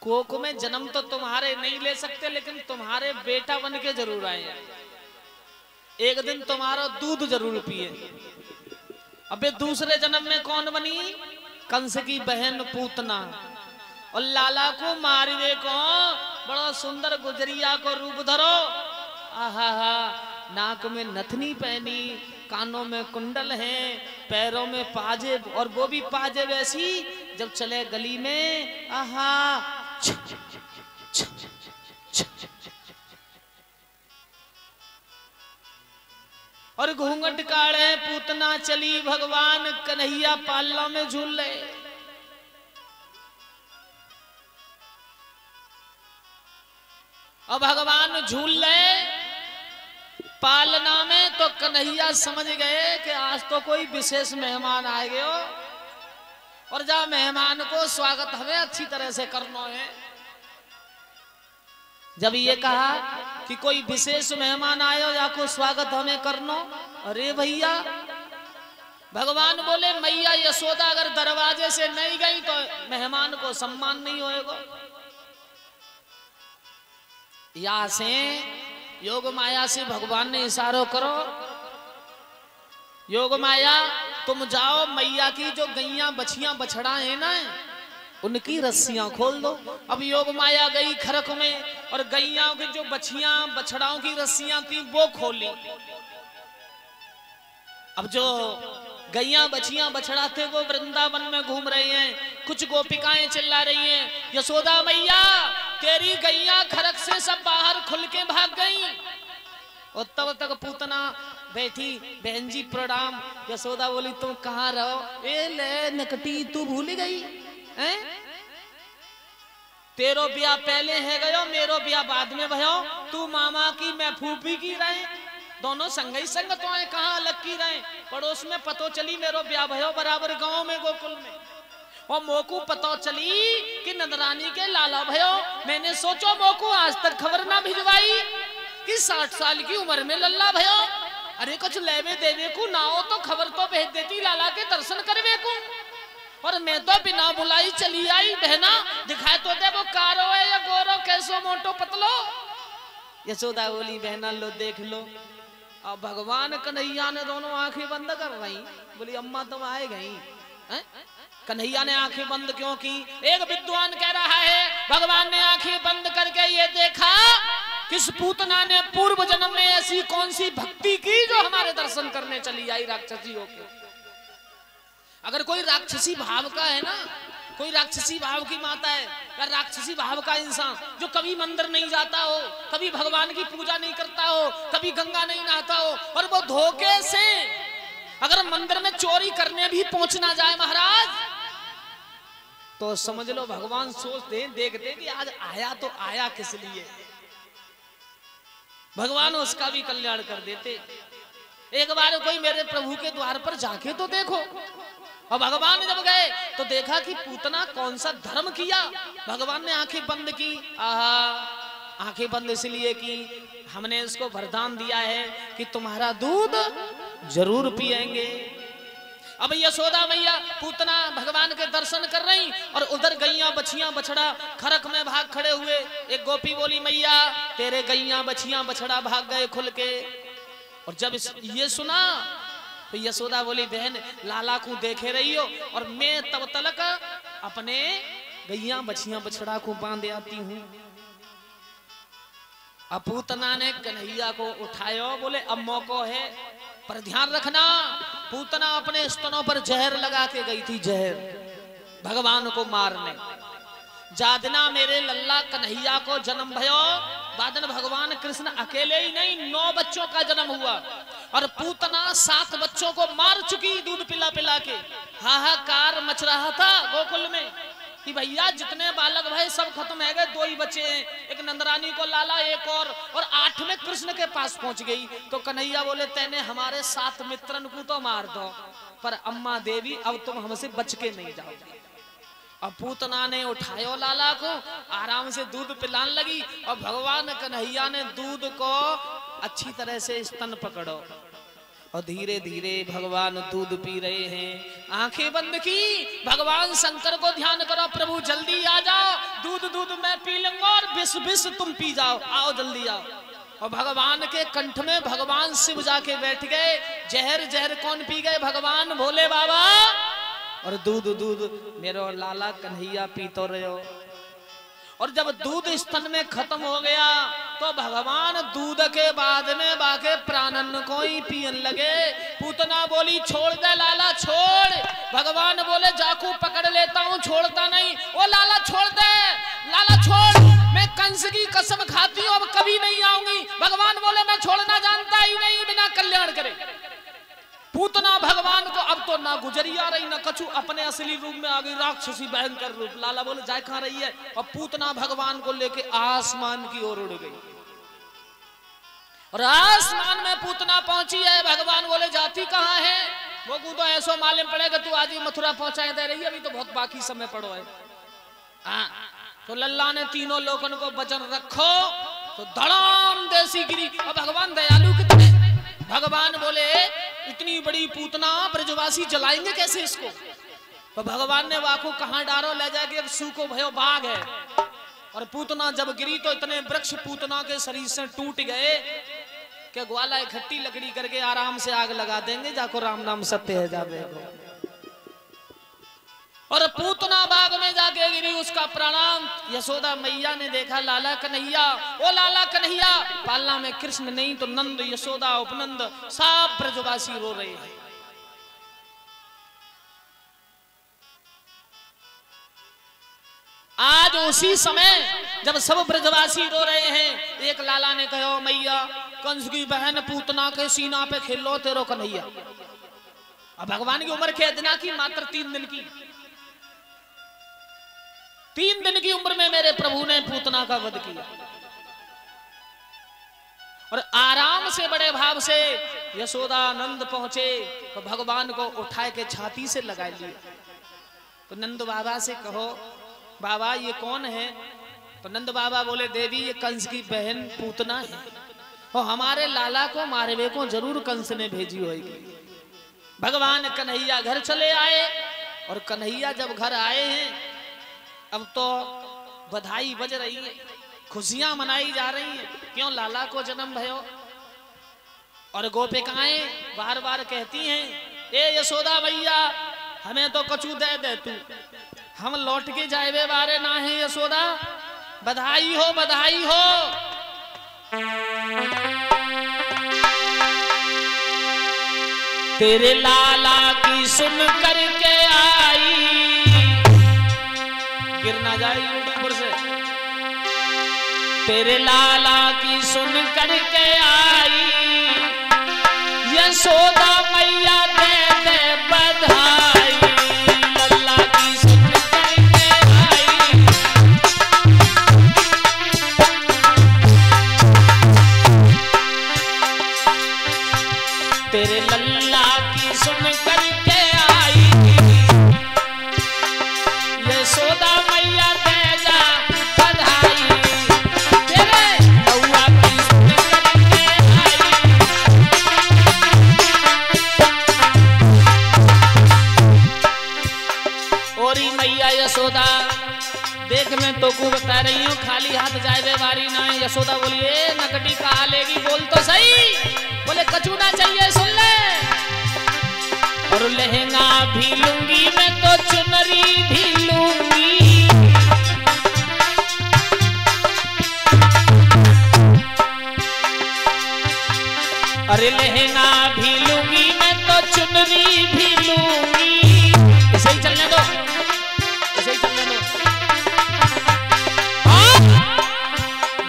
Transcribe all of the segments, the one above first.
कोख में जन्म तो तुम्हारे नहीं ले सकते, लेकिन तुम्हारे बेटा बन के जरूर आए, एक दिन तुम्हारा दूध जरूर पिए। अबे दूसरे जन्म में कौन बनी? कंस की बहन पूतना। और लाला को मार दे को बड़ा सुंदर गुजरिया को रूप धरो। आहा हा, नाक में नथनी पहनी, कानों में कुंडल हैं, पैरों में पाजेब, और वो भी पाजेब ऐसी जब चले गली में, आहा और घूंघट काढ़े पूतना चली, भगवान कन्हैया पालना में झूल रहे। और भगवान झूल रहे पालना में, तो कन्हैया समझ गए कि आज तो कोई विशेष मेहमान आए गए हो, और जब मेहमान को स्वागत हमें अच्छी तरह से करना है। जब ये कहा कि कोई विशेष मेहमान आए हो या को स्वागत हमें करना, अरे भैया भगवान बोले मैया यशोदा अगर दरवाजे से नहीं गई तो मेहमान को सम्मान नहीं होएगा। या से योग माया से भगवान ने इशारा करो, योग माया तुम जाओ, मैया की जो गैया बछियां बछड़ा है ना, उनकी रस्सियां खोल दो। अब योग माया गई खरक में, और गैया की जो बछियां बछड़ाओं की रस्सियां थी वो खोली। अब जो गैया बछियां बछड़ा थे वो वृंदावन में घूम रहे हैं, कुछ गोपिकाएं चिल्ला रही हैं, यशोदा मैया तेरी गैया खरक से सब बाहर खुल के भाग गई। और तब तक पूतना बैठी, बहन जी प्रणाम। यशोदा बोली तुम कहाँ रहो? ए ले नकटी तू भूल गई हैं? तेरो ब्याह पहले है गयो, मेरो ब्याह बाद में भयो। तू मामा की मैं फूफी की रहे, दोनों संगई संग तो आए, कहाँ अलग की रहे। पड़ोस में पतो चली मेरो ब्याह भयो बराबर गांव में गोकुल में, और मोकू पतो चली कि नंदरानी के लाला भयो। मैंने सोचो मोकू आज तक खबर ना भिजवाई कि 60 साल की उम्र में लल्ला भयो। अरे कुछ लेवे देवे को ना हो तो खबर तो भेज देती, लाला के दर्शन करवे को। और मैं तो बिना बुलाई चली आई। बहना दिखाए तो दे वो कारो है या गोरो, कैसो मोटो पतलो। यशोदा बोली बहना लो देख लो। अब भगवान कन्हैया ने दोनों आंखें बंद कर रही, बोली अम्मा तुम आए गई। कन्हैया ने आंखें बंद क्यों की? एक विद्वान कह रहा है भगवान ने आंखें बंद करके ये देखा किस पूतना ने पूर्व जन्म में ऐसी कौन सी भक्ति की जो हमारे दर्शन करने चली आई राक्षसी होके। अगर कोई राक्षसी भाव का है ना, कोई राक्षसी भाव की माता है या राक्षसी भाव का इंसान जो कभी मंदिर नहीं जाता हो, कभी भगवान की पूजा नहीं करता हो, कभी गंगा नहीं नहाता हो, और वो धोखे से अगर मंदिर में चोरी करने भी पहुंचना जाए महाराज, तो समझ लो भगवान सोचते देखते कि आज आया तो आया किस लिए, भगवान उसका भी कल्याण कर देते। एक बार कोई मेरे प्रभु के द्वार पर जाके तो देखो। और भगवान जब गए तो देखा कि पूतना कौन सा धर्म किया। भगवान ने आंखें बंद की। आहा, आंखें बंद इसलिए की हमने इसको वरदान दिया है कि तुम्हारा दूध जरूर पिएंगे। अब यशोदा मैया पूतना भगवान के दर्शन कर रही, और उधर गैया बछियां बछड़ा खरक में भाग खड़े हुए। एक गोपी बोली मैया तेरे गैया बछियां बछड़ा भाग गए खुल के। और जब ये सुना तो यशोदा बोली बहन लाला को देखे रही हो, और मैं तब तलक अपने गैया बछियां बछड़ा को बांध आती हूँ। अब पूतना ने कन्हैया को उठायो, बोले अब मौका है, पर ध्यान रखना पूतना अपने स्तनों पर जहर लगा के गई थी, जहर भगवान को मारने। जादना मेरे लल्ला कन्हैया को जन्म भयो, बादन भगवान कृष्ण अकेले ही नहीं 9 बच्चों का जन्म हुआ, और पूतना 7 बच्चों को मार चुकी दूध पिला पिला के। हाहाकार मच रहा था गोकुल में कि भैया जितने बालक भाई सब खत्म है गए, 2 ही बचे हैं, एक नंदरानी को लाला एक और 8वें कृष्ण के पास पहुंच गई। तो कन्हैया बोले तेने हमारे 7 मित्रन को तो मार दो, पर अम्मा देवी अब तुम हमसे बच के नहीं जाओगे। अब पूतना ने उठायो लाला को, आराम से दूध पिलाने लगी, और भगवान कन्हैया ने दूध को अच्छी तरह से स्तन पकड़ो, और धीरे धीरे भगवान दूध पी रहे हैं। आंखें बंद की, भगवान शंकर को ध्यान करो, प्रभु जल्दी आ जाओ, दूध दूध मैं पी लूंगा और विष विष तुम पी जाओ, आओ जल्दी आओ। और भगवान के कंठ में भगवान शिव जाके बैठ गए। जहर जहर कौन पी गए? भगवान भोले बाबा। और दूध दूध मेरो लाला कन्हैया पी तो रहे हो। और जब दूध स्तन में खत्म हो गया तो भगवान दूध के बाद में बाके प्राणन को ही पियन लगे। पूतना बोली छोड़ दे लाला छोड़। भगवान बोले जाकू पकड़ लेता हूँ, छोड़ता नहीं। ओ लाला छोड़ दे, लाला छोड़, मैं कंस की कसम खाती हूँ अब कभी नहीं आऊंगी। भगवान बोले मैं छोड़ना जानता ही नहीं, बिना कल्याण करे। पूतना भगवान को अब तो ना गुजरिया रही ना कछु, अपने असली रूप में आ गई, राक्षसी भयंकर रूप। लाला बोले जाए कहां रही है? और पूतना भगवान को लेके आसमान की ओर उड़ गई। और आसमान में पूतना पहुंची है। भगवान बोले जाती कहां है? वो को तो ऐसो मालूम पड़ेगा तू आज ही मथुरा पहुंचाए दे रही है, अभी तो बहुत बाकी समय पड़ो है। तो लल्ला ने तीनों लोगों को वचन रखो तो धड़ाम देसी गिरी। और भगवान दयालु कितने। भगवान बोले इतनी बड़ी पूतना ब्रजवासी जलाएंगे कैसे इसको? तो भगवान ने वाको कहां डारो, ले जाके एक सूखो भयो बाग है। और पूतना जब गिरी तो इतने वृक्ष पूतना के शरीर से टूट गए कि ग्वाला इकट्ठी लकड़ी करके आराम से आग लगा देंगे, जाको राम नाम सत्य है जावे। और पूतना बाग में जाके गिरी, उसका प्रणाम। यशोदा मैया ने देखा लाला कन्हैया, ओ लाला कन्हैया। पालना में कृष्ण नहीं तो नंद यशोदा उपनंद सब ब्रजवासी रो रहे हैं। आज उसी समय जब सब ब्रजवासी रो रहे हैं, एक लाला ने कहा मैया कंस की बहन पूतना के सीना पे खेल लो तेरो कन्हैया। अब भगवान की उम्र के दिन की मात्र 3 दिन की, 3 दिन की उम्र में मेरे प्रभु ने पूतना का वध किया। और आराम से बड़े भाव से यशोदा नंद पहुंचे तो भगवान को उठाए के छाती से लगा लिए। तो नंद बाबा से कहो बाबा ये कौन है? तो नंद बाबा बोले देवी ये कंस की बहन पूतना है, और हमारे लाला को मारवे को जरूर कंस ने भेजी होगी। भगवान कन्हैया घर चले आए। और कन्हैया जब घर आए हैं अब तो बधाई बज रही है, खुशियां मनाई जा रही हैं। क्यों? लाला को जन्म भयो। और गोपिकाएं बार बार कहती हैं ए यशोदा मैया हमें तो कछु दे दे तू, हम लौट के जाए बारे ना है यशोदा। बधाई हो बधाई हो। तेरे लाला की सुन करके आई, गिर ना जाए ऊपर से। तेरे लाला की सुन करके आई, यशोदा मैया दे दे बधाई। लल्ला की सुन करके आई, तेरे लल्ला की सुन करके आई, यशोदा मैया दे जा बधाई। तेरे लौआ की सुन करके आई, और मैया यशोदा देख मैं तो को बता रही हूँ खाली हाथ जाए बारी ना है। यशोदा बोलिए नकटी कहा लेगी, बोल तो सही। बोले कछु ना चाहिए सुन ले। और लहंगा भी लूंगी मैं तो चुनरी भी लूंगी, अरे लहंगा भी लूंगी मैं तो चुनरी भी लूंगी। इसे ही चलने दो, इसे ही चलने दो।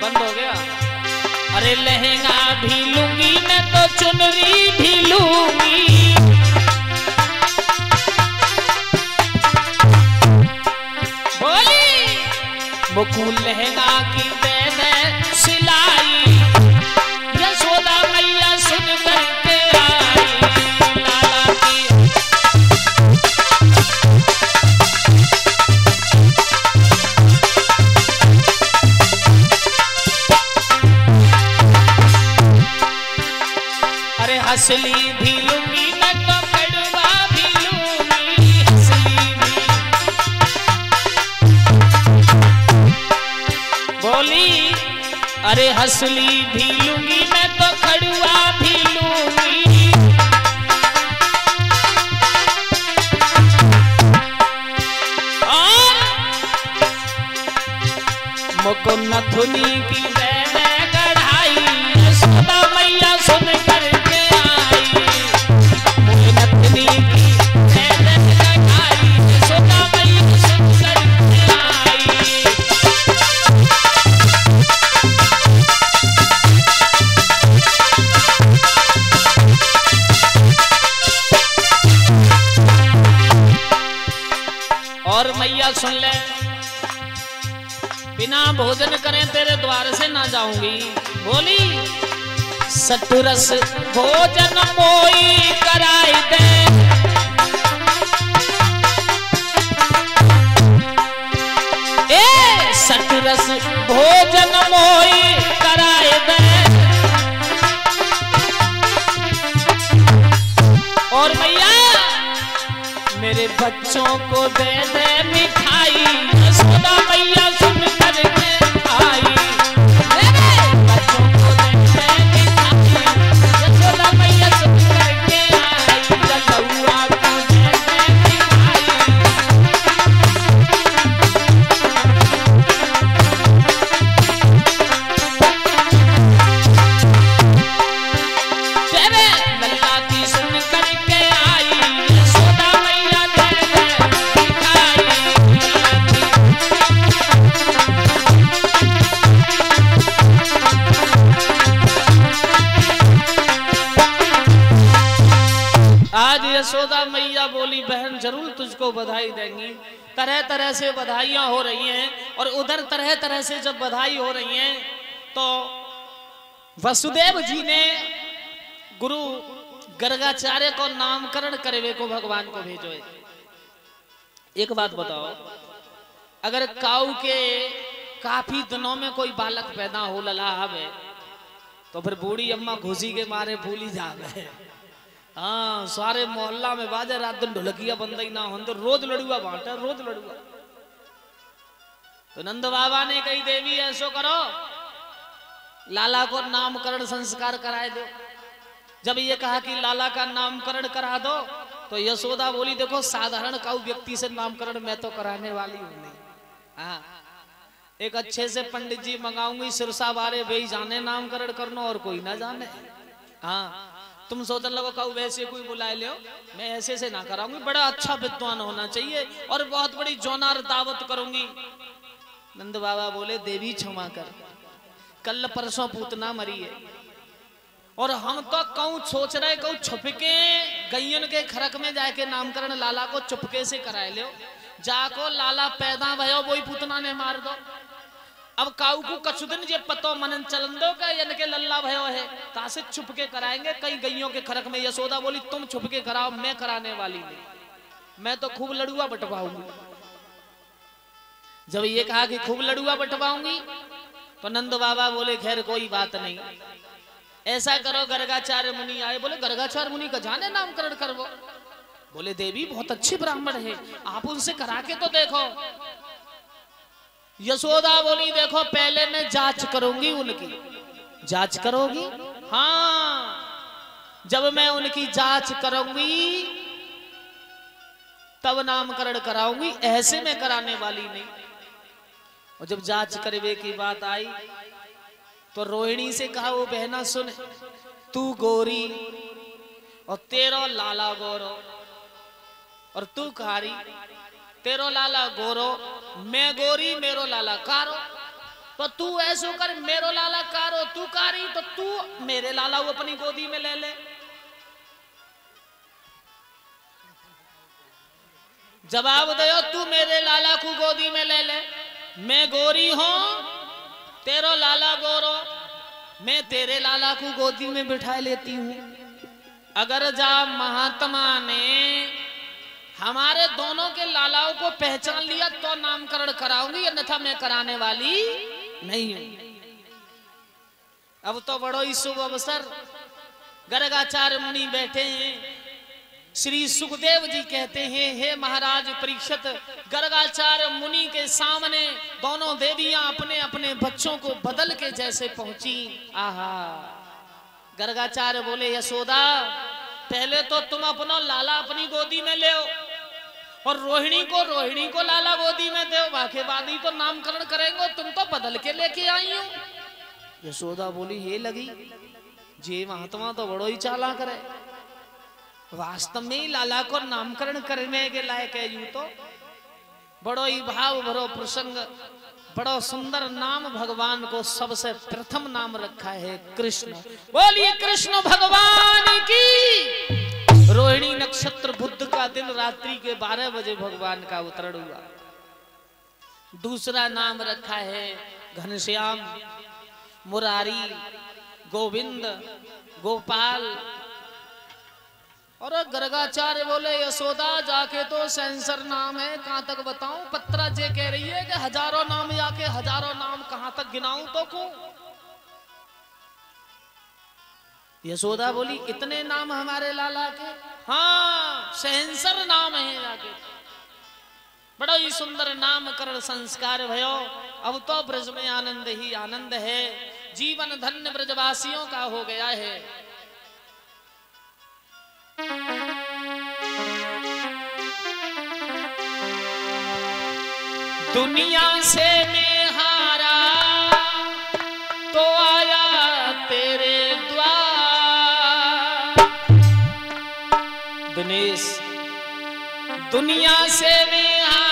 बंद हो गया। अरे लहंगा भी लूंगी मैं तो चुनरी भी लूंगी, बोली मुकुल लहंगा की दे दे सिलाई। यशोदा मैया सुन करके आई, लाला की अरे हंसली भी लूंगी मैं तो कड़वा भी लूंगी, हंसली भी अरे हंसली भी लूंगी मैं तो खड़ुआ भी लूंगी। और मुको नथुनी की मैंने गढ़ाई, यशोदा मैया सुन करके आई। मुझे नथुनी की मैंने गढ़ाई, यशोदा मैया सुन करके आई। और मैया सुन ले, बिना भोजन करें तेरे द्वार से ना जाऊंगी। बोली सतुरस भोजन मोई कराई दे, ए सतुरस भोजन मोई कराई दे। और मैया मेरे बच्चों को दे दे मिठाई, यशोदा मैया सुन करके आई। मेरे बच्चों को दे दे मिठाई, यशोदा मैया सुन करके आई। ललुआ को दे दे मिठाई। तेरे लल्ला की सुन करके आई, यशोदा मैया दे दे मिठाई। आज यशोदा मैया बोली बहन जरूर तुझको बधाई देंगी। तरह तरह से बधाइयां हो रही हैं, और उधर तरह तरह से जब बधाई हो रही हैं तो वसुदेव जी ने गुरु गर्गाचार्य को नामकरण करवे को भगवान को भेजो है। एक बात बताओ, अगर काऊ के काफी दिनों में कोई बालक पैदा हो लला हवे तो फिर बूढ़ी अम्मा खुशी के मारे भूली जावे। हाँ, सारे मोहल्ला में बाजे रात दिन ढोलकिया बंद ही ना हो तो रोज लड़ुआ बांटे, रोज लड़ुआ। तो नंद बाबा ने कही देवी ऐसो करो, लाला को नामकरण संस्कार कराए दो। जब ये कहा कि लाला का नामकरण करा दो तो यशोदा बोली देखो साधारण काऊ व्यक्ति से नामकरण मैं तो कराने वाली हूं नहीं। हाँ, एक अच्छे से पंडित जी मंगाऊंगी, सिरसा बारे भाई जाने नामकरण करना और कोई ना जाने। हाँ, तुम सोचने लगो काऊ वैसे कोई बुलाए ले, मैं ऐसे से ना कराऊंगी, बड़ा अच्छा विद्वान होना चाहिए और बहुत बड़ी जोनार दावत करूंगी। नंद बाबा बोले देवी क्षमा कर, कल परसों पूतना मरी है और हम तो कहूं सोच रहे कहूं छुपके गैयन के खरक में जाके नामकरण लाला को चुपके से कराए लो। जाको लाला पैदा भयो वही पूतना ने मार दो। अब काऊ को कछु दिन जे पतो मनन चलन दो का इनके लल्ला भयो है, तासे छुपके कराएंगे कई गैयों के खरक में। यशोदा बोली तुम छुपके कराओ, मैं कराने वाली नहीं, मैं तो खूब लड़ुआ बटवाऊंगी। जब ये कहा कि खूब लड़ुआ बटवाऊंगी तो नंद बाबा बोले खैर कोई बात नहीं, ऐसा करो गर्गाचार्य मुनि आए। बोले गर्गाचार्य मुनि का जाने नामकरण करवो। बोले देवी बहुत अच्छे ब्राह्मण है, आप उनसे करा के तो देखो। यशोदा बोली देखो पहले मैं जांच करूंगी उनकी। जांच करोगी? हाँ, जब मैं उनकी जांच करूंगी तब नामकरण कराऊंगी, ऐसे में कराने वाली नहीं। और जब जांच करवे की बात आई तो रोहिणी से कहा वो बहना सुन, तू गोरी और तेरो लाला गोरो और तू कारी, तेरो लाला गोरो मैं गोरी मेरो लाला कारो, तो तू ऐसो कर मेरो लाला कारो तू कारी, तो तू मेरे लाला वो अपनी गोदी में ले ले। जवाब दो, तू मेरे लाला को गोदी में ले ले। मैं गोरी हूं, तेरो लाला गोरो, मैं तेरे लाला को गोदी में बिठा लेती हूं। अगर जा महात्मा ने हमारे दोनों के लालाओं को पहचान लिया तो नामकरण कराऊंगी, अन्यथा मैं कराने वाली नहीं हूं। अब तो बड़ो ही शुभ अवसर, गर्गाचार्य मुनि बैठे हैं, श्री सुखदेव जी कहते हैं, हे महाराज परीक्षित, गर्गाचार्य मुनि के सामने दोनों देवियां अपने अपने बच्चों को बदल के जैसे पहुंची। आहा, गर्गाचार्य बोले, यशोदा पहले तो तुम अपना लाला अपनी गोदी में ले और रोहिणी को लाला गोदी में दो, बाकी बाद ही तो नामकरण करेंगे, तुम तो बदल के लेके आई हो। यशोदा बोली, ये लगी जे महात्मा तो बड़ो ही चाला करे, वास्तव में ही लाला को नामकरण करने के लायक है। यूं तो बड़ो ही भाव भरो प्रसंग, बड़ो सुंदर नाम भगवान को सबसे प्रथम नाम रखा है कृष्ण। बोलिए कृष्ण भगवान की। रोहिणी नक्षत्र बुध का दिन रात्रि के 12 बजे भगवान का अवतरण हुआ। दूसरा नाम रखा है घनश्याम, मुरारी, गोविंद, गोपाल। और गर्गाचार्य बोले, यशोदा जाके तो सेंसर नाम है, कहां तक बताऊं? पत्रा जे कह रही है कि हजारों नाम, जाके हजारों नाम कहां तक गिनाऊं तो को? यशोदा बोली, इतने नाम हमारे लाला के? हाँ, सेंसर नाम है जाके। बड़ा ही सुंदर नामकरण संस्कार भयो। अब तो ब्रज में आनंद ही आनंद है, जीवन धन्य ब्रजवासियों का हो गया है। दुनिया से मैं हारा तो आया तेरे द्वार। दिनेश, दुनिया से मैं हारा